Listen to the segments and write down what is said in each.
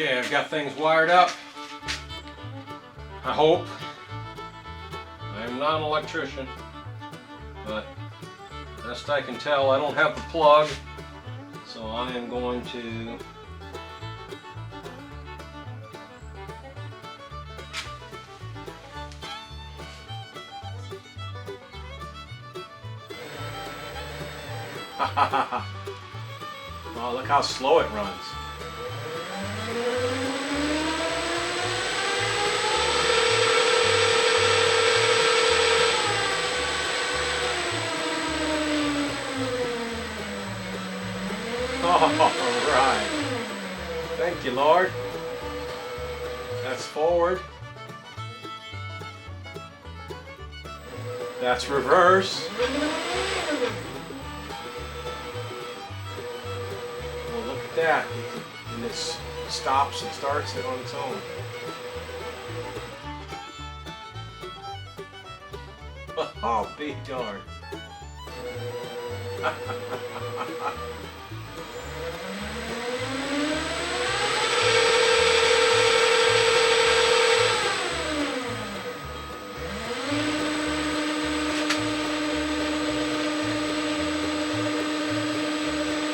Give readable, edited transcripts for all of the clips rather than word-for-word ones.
Okay, I've got things wired up. I hope. I'm not an electrician, but best I can tell, I don't have the plug, so I am going to oh, look how slow it runs. All right. Thank you, Lord. That's forward. That's reverse. Well, look at that. And it stops and starts it on its own. Oh, be darned.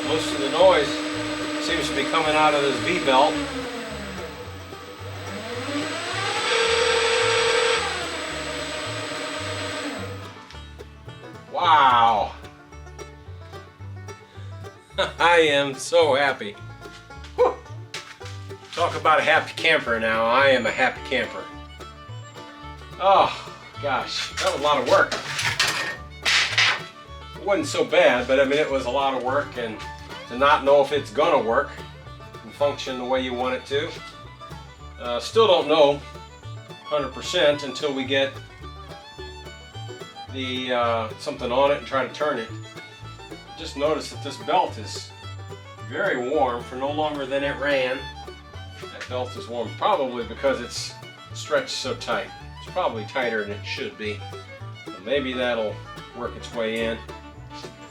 Most of the noise seems to be coming out of this V-belt. Wow! I am so happy. Whew. Talk about a happy camper now. I am a happy camper. Oh, gosh, that was a lot of work. It wasn't so bad, but I mean, it was a lot of work, and to not know if it's gonna work and function the way you want it to. Still don't know 100% until we get the something on it and try to turn it. Just noticed that this belt is very warm for no longer than it ran. That belt is warm probably because it's stretched so tight. It's probably tighter than it should be. So maybe that'll work its way in.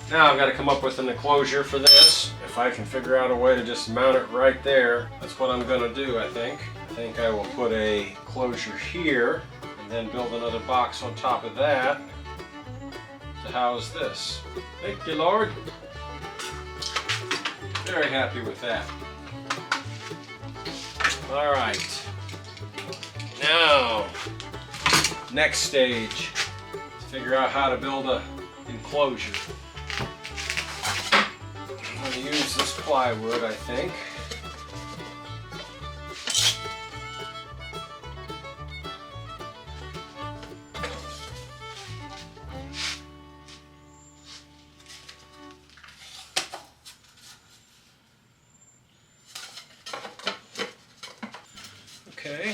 Now I've got to come up with an enclosure for this. If I can figure out a way to just mount it right there, that's what I'm going to do, I think. I think I will put a closure here and then build another box on top of that to house this. Thank you, Lord. Very happy with that. All right. Now, next stage, figure out how to build a enclosure. I'm going to use this plywood, I think. Okay.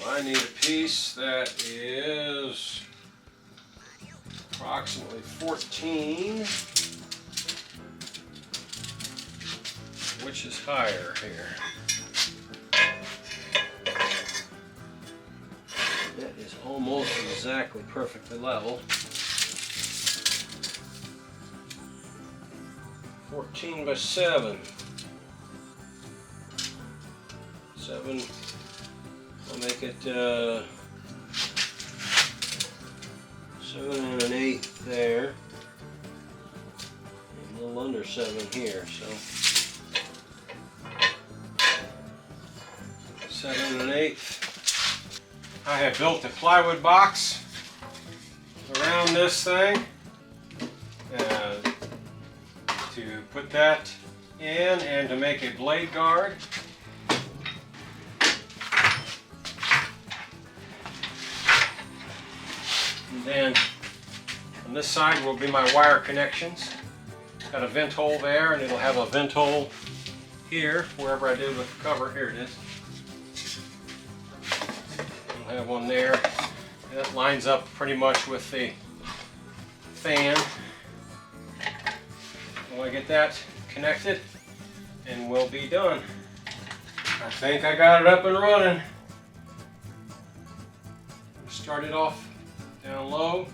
Well, I need a piece that is approximately 14. Which is higher here? That is almost exactly perfectly level. 14 by 7. 7. I'll make it 7 and an 1/8 there. A little under 7 here, so 7 and 1/8. I have built a plywood box around this thing to put that in and to make a blade guard. And then on this side will be my wire connections. Got a vent hole there, and it'll have a vent hole here wherever I did with the cover. Here it is. I have one there. That lines up pretty much with the fan. Well, I get that connected and we'll be done. I think I got it up and running. Start it off down low.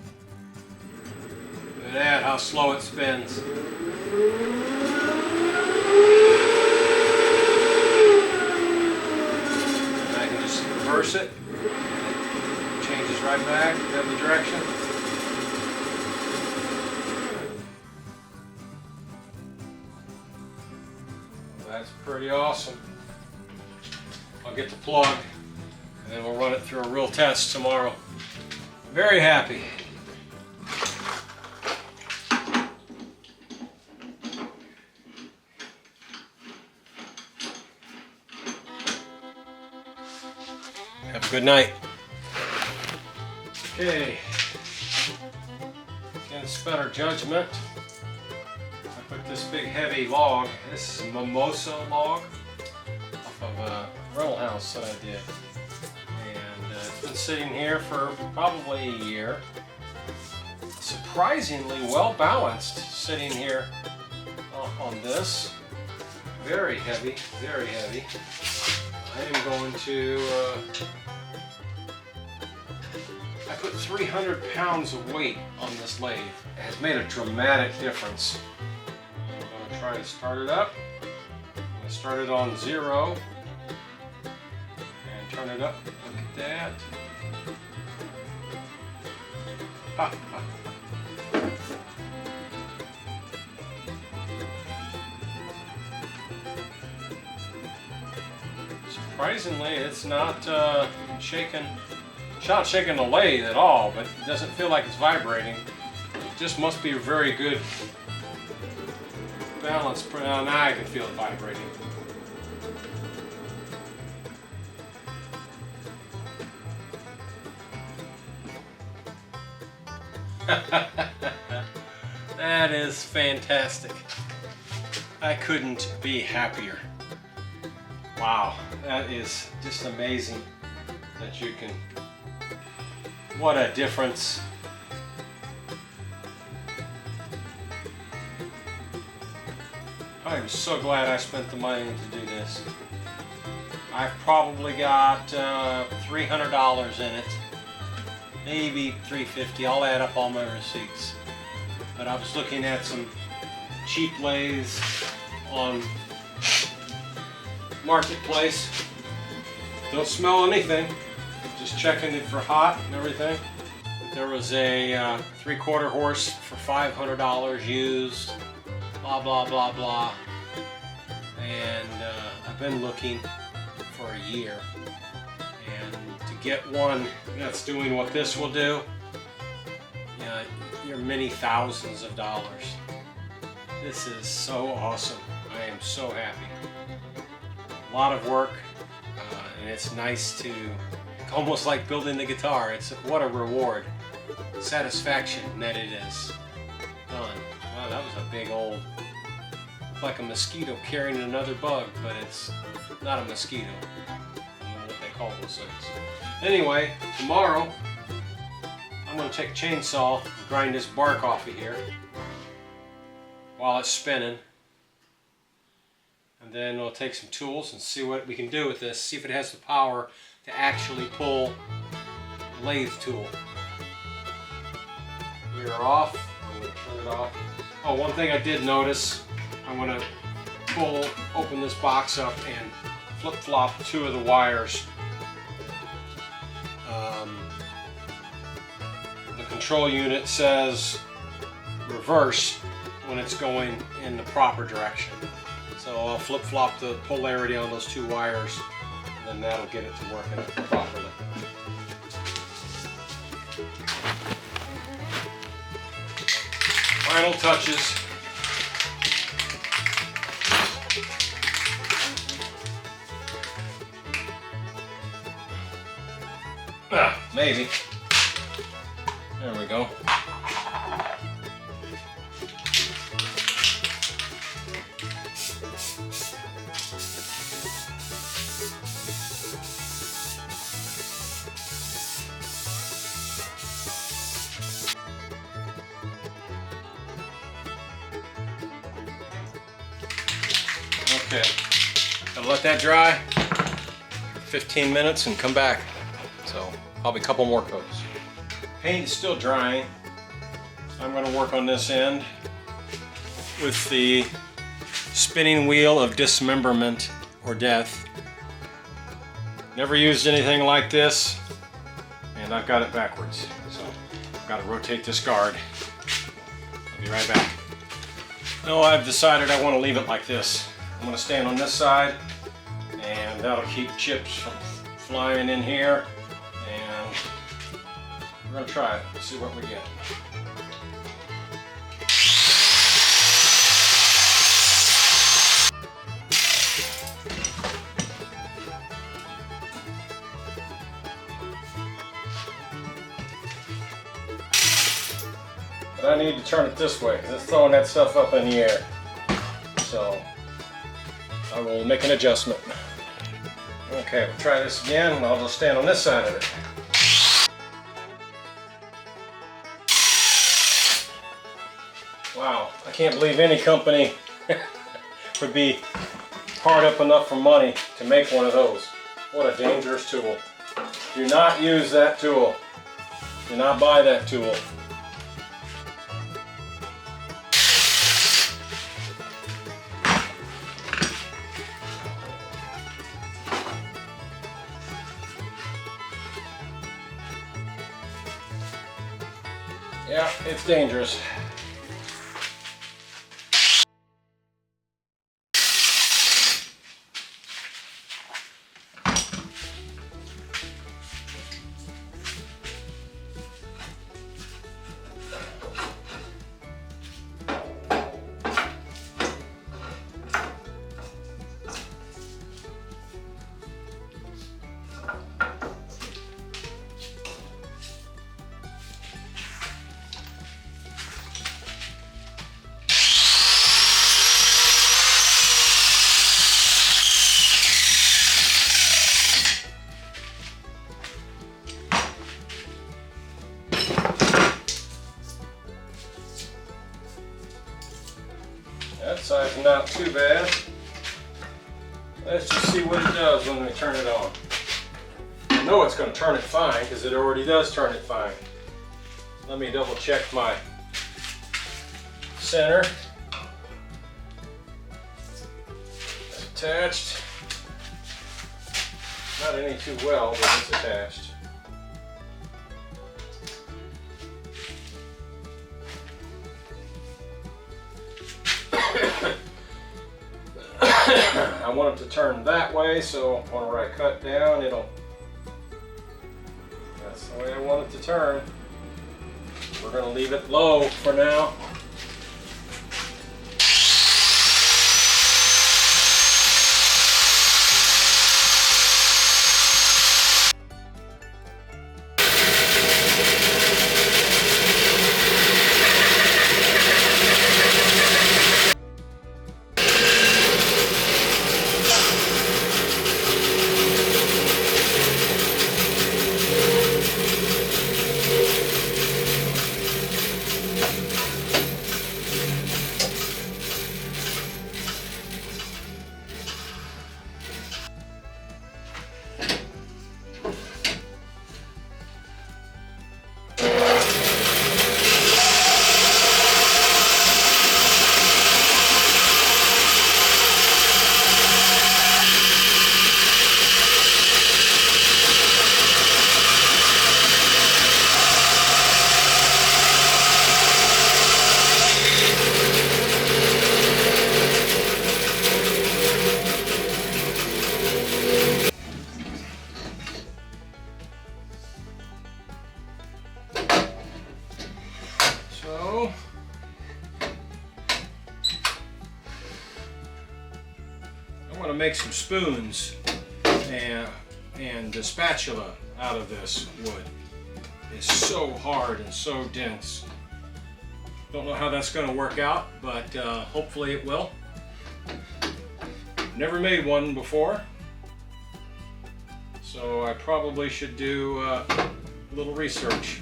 Look at that, how slow it spins. reverse it. It changes right back the other direction. That's pretty awesome. I'll get the plug and then we'll run it through a real test tomorrow. Very happy. Have a good night. Okay. Against better judgment, I put this big heavy log, this is a Mimosa log, off of a rental house that I did. And it's been sitting here for probably a year. Surprisingly well balanced sitting here on this. Very heavy, very heavy. I am going to, I put 300 pounds of weight on this lathe. It has made a dramatic difference. I'm going to try to start it up. I'm going to start it on 0 and turn it up. Look at that. Ha, ha. Surprisingly, it's not shaking. It's not shaking the lathe at all, but it doesn't feel like it's vibrating. It just must be a very good balance. Now I can feel it vibrating. That is fantastic. I couldn't be happier. Wow, that is just amazing that you can, what a difference. I am so glad I spent the money to do this. I've probably got $300 in it, maybe $350. I'll add up all my receipts. But I was looking at some cheap lathes on Marketplace. Don't smell anything, just checking it for hot and everything. There was a 3/4 horse for $500 used, blah blah blah blah, and I've been looking for a year, and to get one that's doing what this will do, you're many thousands of dollars. This is so awesome. I am so happy. A lot of work, and it's nice to, almost like building the guitar. It's what a reward, satisfaction that it is done. Wow, that was a big old, looked like a mosquito carrying another bug, but it's not a mosquito. I don't know what they call those things. Anyway, tomorrow I'm going to take a chainsaw and grind this bark off of here while it's spinning. And then we'll take some tools and see what we can do with this. See if it has the power to actually pull the lathe tool. We are off. I'm going to turn it off. Oh, one thing I did notice, I'm going to open this box up and flip-flop 2 of the wires. The control unit says reverse when it's going in the proper direction. So I'll flip-flop the polarity on those 2 wires, and then that'll get it to working properly. Final touches. Maybe. There we go. Okay, gotta let that dry for 15 minutes and come back. So probably a couple more coats. Paint is still drying. I'm going to work on this end with the spinning wheel of dismemberment or death. Never used anything like this, and I've got it backwards. So I've got to rotate this guard. I'll be right back. No, I've decided I want to leave it like this. I'm going to stand on this side, and that'll keep chips from flying in here. And we're going to try it, see what we get. But I need to turn it this way because it's throwing that stuff up in the air. So I will make an adjustment. Okay, we'll try this again, and I'll just stand on this side of it. Wow, I can't believe any company would be hard up enough for money to make one of those. What a dangerous tool. Do not use that tool. Do not buy that tool. Yeah, it's dangerous. That side's not too bad. Let's just see what it does when we turn it on. I know it's going to turn it fine because it already does turn it fine. Let me double check my center. It's attached. Not any too well, but it's attached. I want it to turn that way, so whenever I cut down, that's the way I want it to turn. We're going to leave it low for now. I want to make some spoons and a spatula out of this wood. It's so hard and so dense. Don't know how that's going to work out, but hopefully it will. Never made one before, so I probably should do a little research,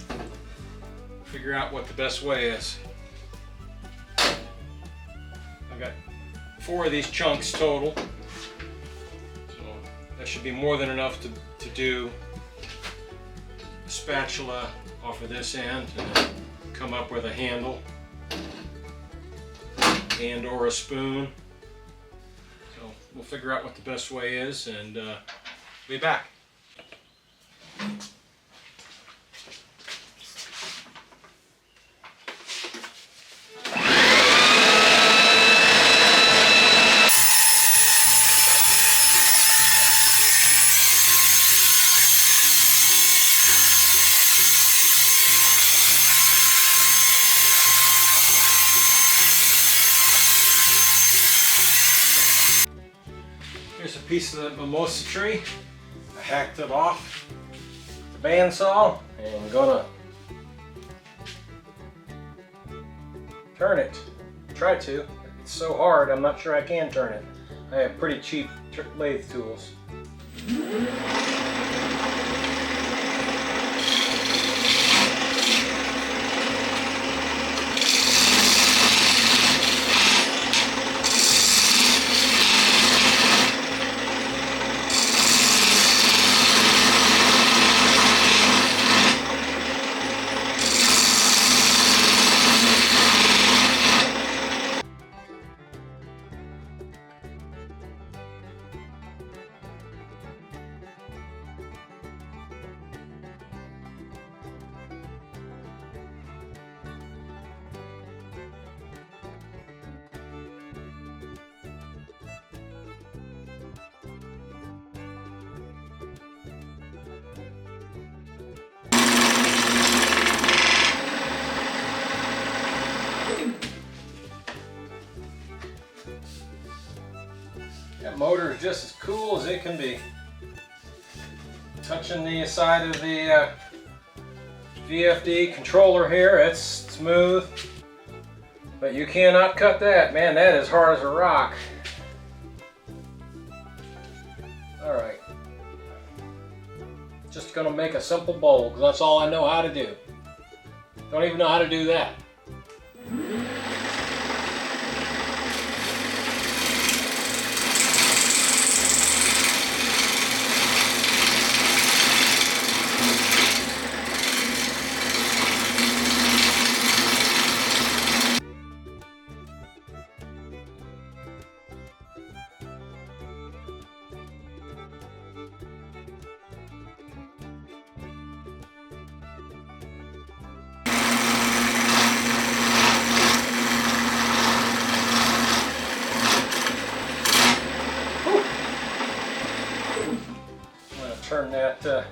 figure out what the best way is. I've got 4 of these chunks total, so that should be more than enough to do a spatula off of this end and then come up with a handle and or a spoon. So we'll figure out what the best way is and be back. piece of the mimosa tree. I hacked it off the bandsaw and I'm gonna turn it. Try to. It's so hard, I'm not sure I can turn it. I have pretty cheap lathe tools. That motor is just as cool as it can be. Touching the side of the VFD controller here, it's smooth. But you cannot cut that, man, that is hard as a rock. Alright. Just gonna make a simple bowl, because that's all I know how to do. Don't even know how to do that. Turn that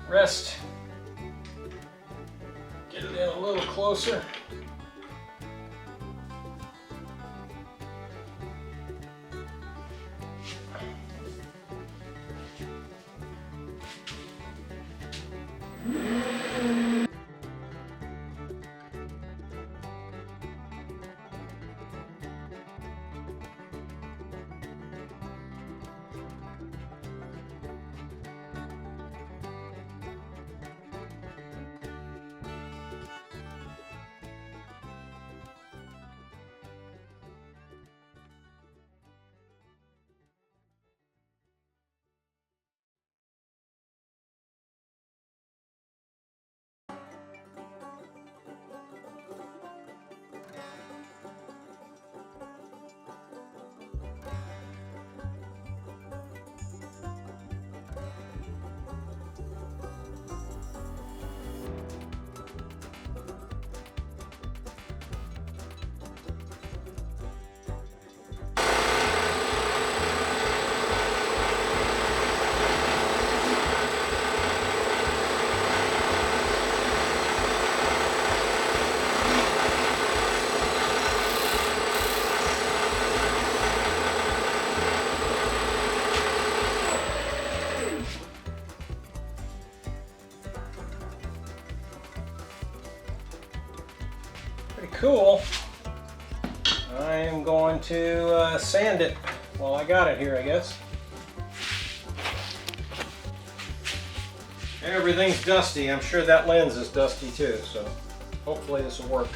rest, get it in a little closer. Pretty cool. I am going to sand it while I got it here, I guess. Everything's dusty. I'm sure that lens is dusty too, so hopefully this will work.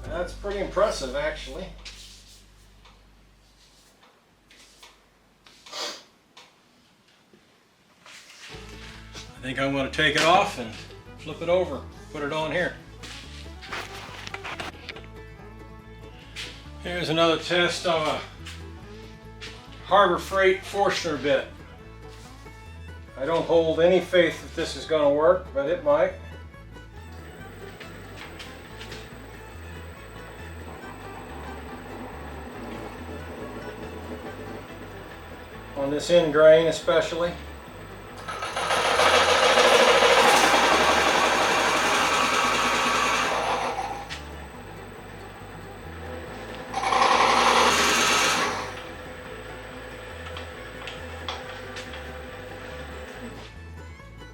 That's pretty impressive, actually. I think I'm going to take it off and flip it over, put it on here. Here's another test of a Harbor Freight Forstner bit. I don't hold any faith that this is going to work, but it might. On this end grain especially.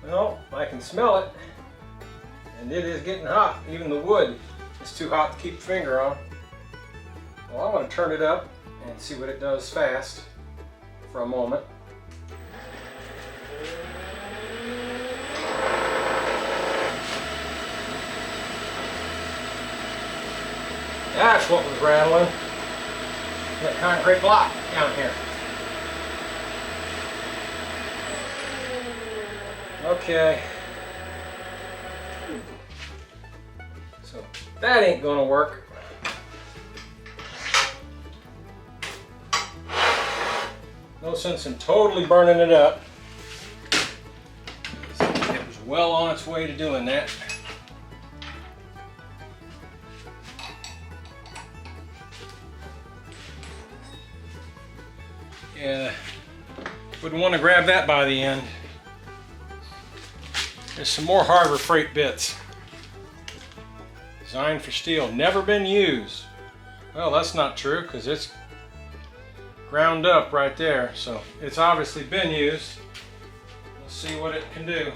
Well, I can smell it, and it is getting hot. Even the wood is too hot to keep a finger on. Well, I want to turn it up and see what it does fast for a moment. That's what was rattling. That concrete block down here. Okay. So that ain't gonna work. No sense in totally burning it up. It was well on its way to doing that. Yeah, wouldn't want to grab that by the end. There's some more Harbor Freight bits. Designed for steel, never been used. Well, that's not true because it's ground up right there, so it's obviously been used. We'll see what it can do.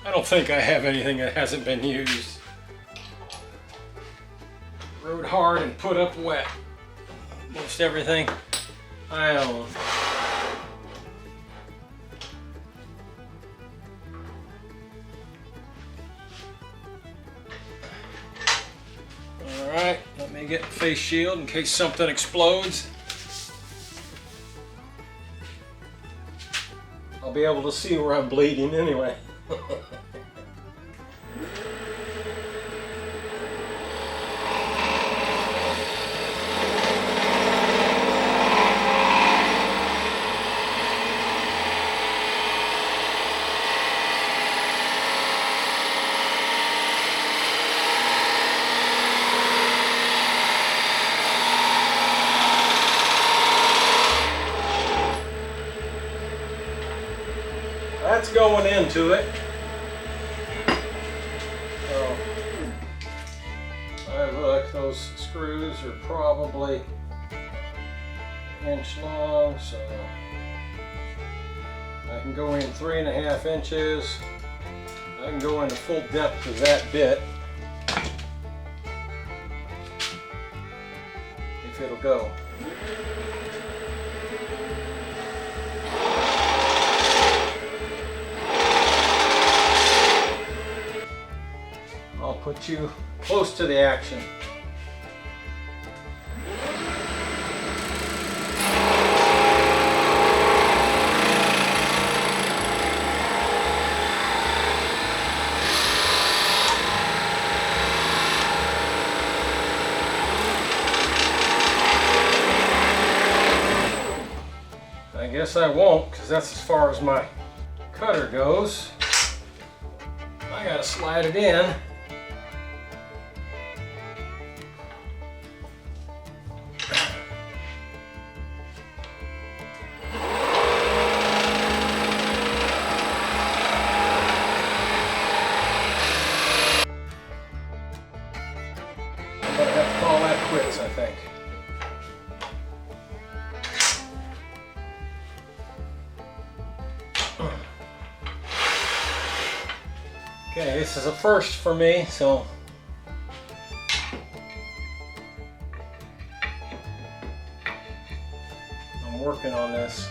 I don't think I have anything that hasn't been used. Rode hard and put up wet. Most everything I own. Alright, let me get the face shield in case something explodes. I'll be able to see where I'm bleeding anyway. That's going into it. So, look, those screws are probably an inch long, so I can go in 3.5 inches. I can go into full depth of that bit if it'll go. I'll put you close to the action. I guess I won't, because that's as far as my cutter goes. I gotta slide it in. I'm gonna have to call that quits, I think. Okay, this is a first for me, so I'm working on this.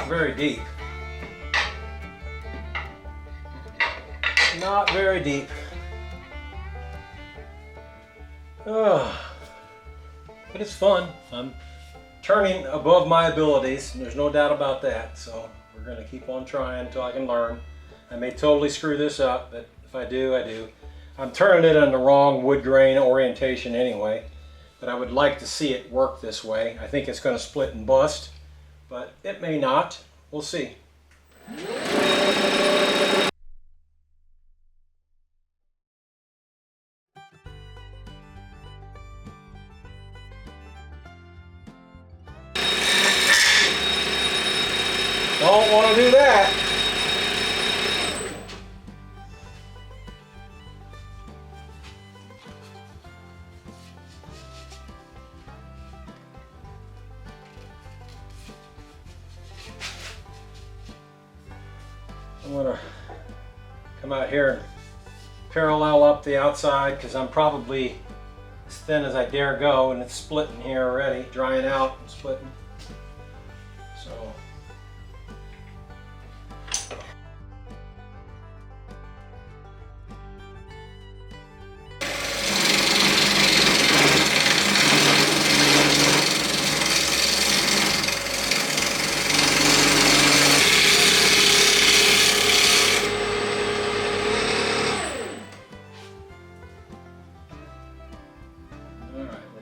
not very deep. Not very deep. But it's fun. I'm turning above my abilities, and there's no doubt about that. So we're going to keep on trying until I can learn. I may totally screw this up, but if I do, I do. I'm turning it on the wrong wood grain orientation anyway, but I would like to see it work this way. I think it's going to split and bust, but it may not. We'll see. Don't want to do that. I'm going to come out here and parallel up the outside because I'm probably as thin as I dare go, and it's splitting here already, drying out and splitting. So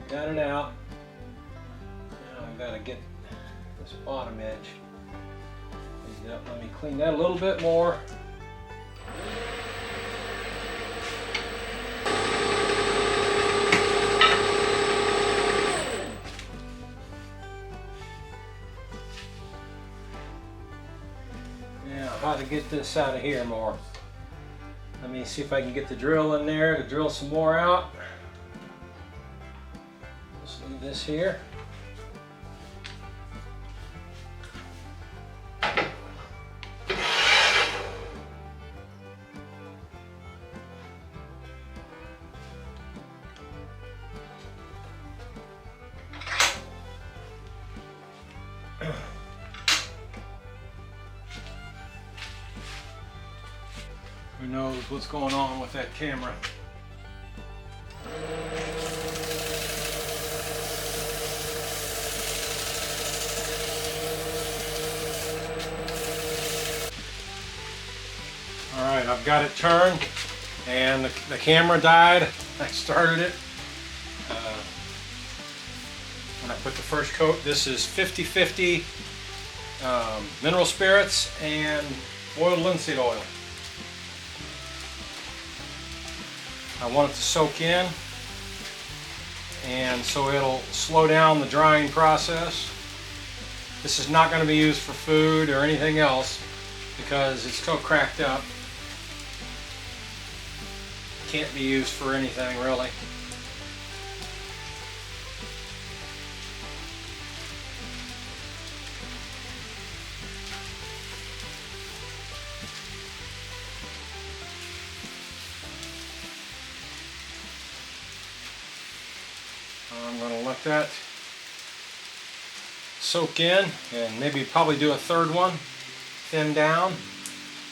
got it out. Now I've got to get this bottom edge cleaned up. Let me clean that a little bit more. Now, how to get this out of here more. Let me see if I can get the drill in there to drill some more out. Leave this here. Who knows what's going on with that camera? Alright, I've got it turned, and the camera died. I started it. When I put the first coat, this is 50-50 mineral spirits and oiled linseed oil. I want it to soak in, and so it'll slow down the drying process. This is not going to be used for food or anything else because it's so cracked up. Can't be used for anything really. I'm going to let that soak in and maybe probably do a third one, thin down,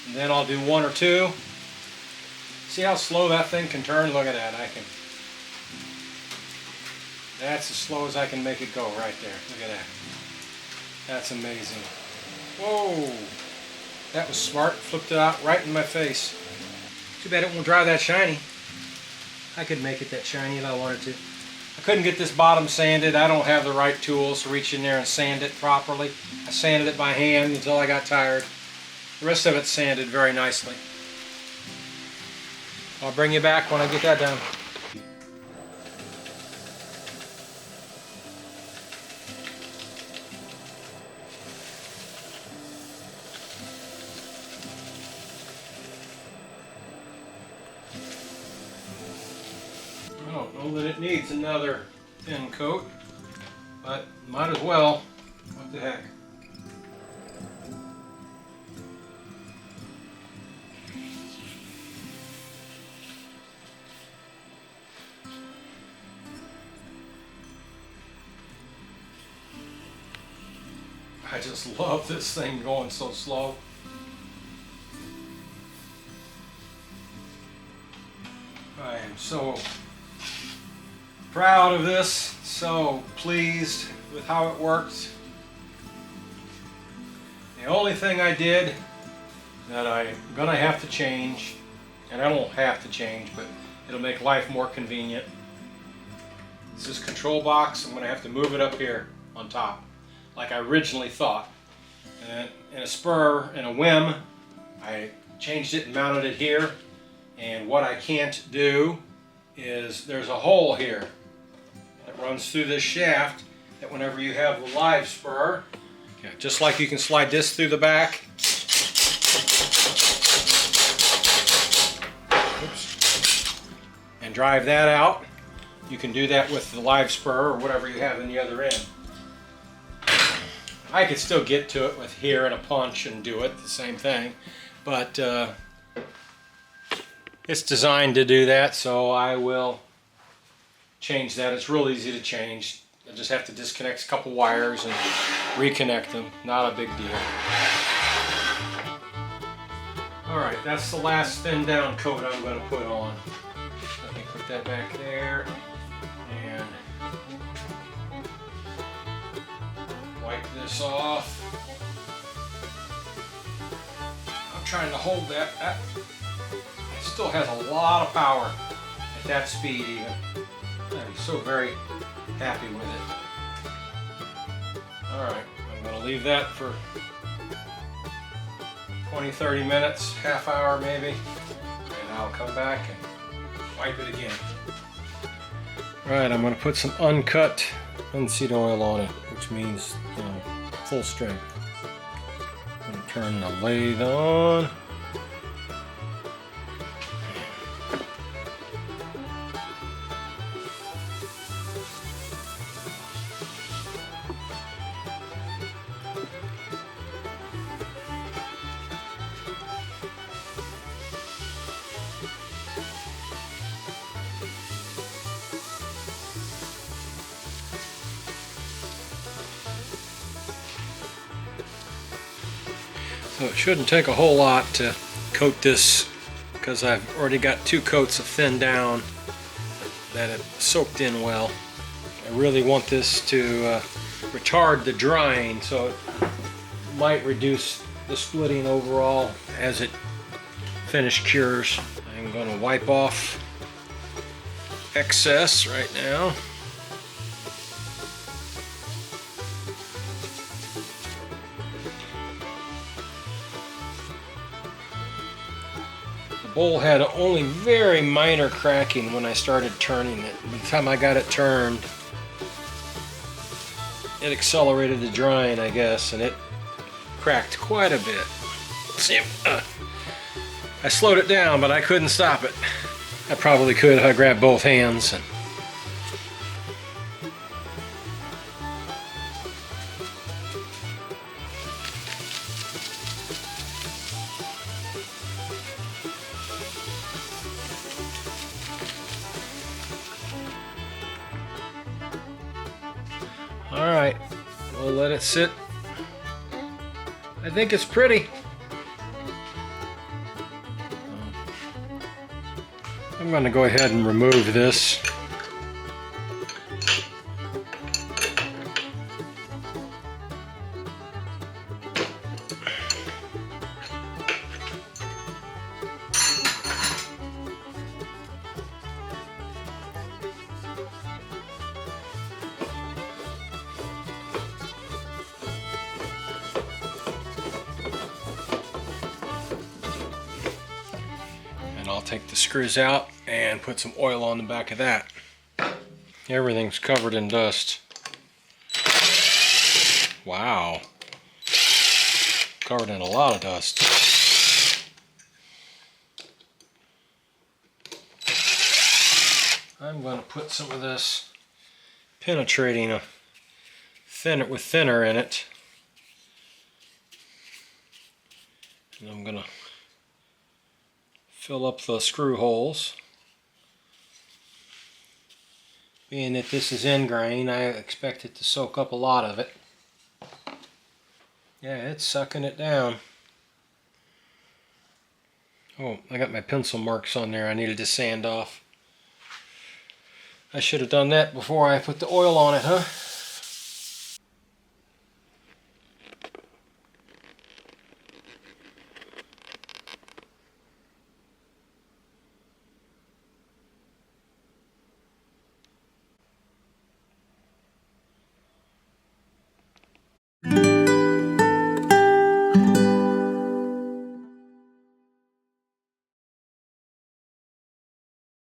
and then I'll do one or two. See how slow that thing can turn? Look at that. That's as slow as I can make it go right there. Look at that. That's amazing. Whoa! That was smart. Flipped it out right in my face. Too bad it won't dry that shiny. I could make it that shiny if I wanted to. I couldn't get this bottom sanded. I don't have the right tools to reach in there and sand it properly. I sanded it by hand until I got tired. The rest of it's sanded very nicely. I'll bring you back when I get that done. I don't know that it needs another thin coat, but might as well. What the heck. I just love this thing going so slow. I am so proud of this, so pleased with how it worked. The only thing I did that I'm gonna have to change, and I don't have to change, but it'll make life more convenient, is this control box. I'm gonna have to move it up here on top, like I originally thought. And in a spur, in a whim, I changed it and mounted it here. And what I can't do is there's a hole here that runs through this shaft that whenever you have the live spur, yeah, just like you can slide this through the back. Oops, and drive that out. You can do that with the live spur or whatever you have in the other end. I could still get to it with here and a punch and do it the same thing, but it's designed to do that, so I will change that. It's real easy to change. I just have to disconnect a couple wires and reconnect them. Not a big deal. Alright, that's the last thin down coat I'm going to put on. Let me put that back there and wipe this off. I'm trying to hold that. It still has a lot of power at that speed even. I'm so very happy with it. Alright, I'm going to leave that for 20-30 minutes, half hour maybe, and I'll come back and wipe it again. Alright, I'm going to put some uncut unseat oil on it, which means, you know, full strength. I'm going to turn the lathe on. So it shouldn't take a whole lot to coat this, because I've already got 2 coats of thin down that have soaked in well. I really want this to retard the drying, so it might reduce the splitting overall as it cures. I'm going to wipe off excess right now. The bowl had only very minor cracking when I started turning it. By the time I got it turned, it accelerated the drying, I guess, and it cracked quite a bit. See, I slowed it down, but I couldn't stop it. I probably could if I grabbed both hands. Alright, we'll let it sit. I think it's pretty. I'm going to go ahead and remove this. And I'll take the screws out and put some oil on the back of that. Everything's covered in dust. Wow. Covered in a lot of dust. I'm going to put some of this penetrating thinner in it. And I'm going to fill up the screw holes. Being that this is end grain, I expect it to soak up a lot of it. Yeah, it's sucking it down. Oh, I got my pencil marks on there I needed to sand off. I should have done that before I put the oil on it, huh?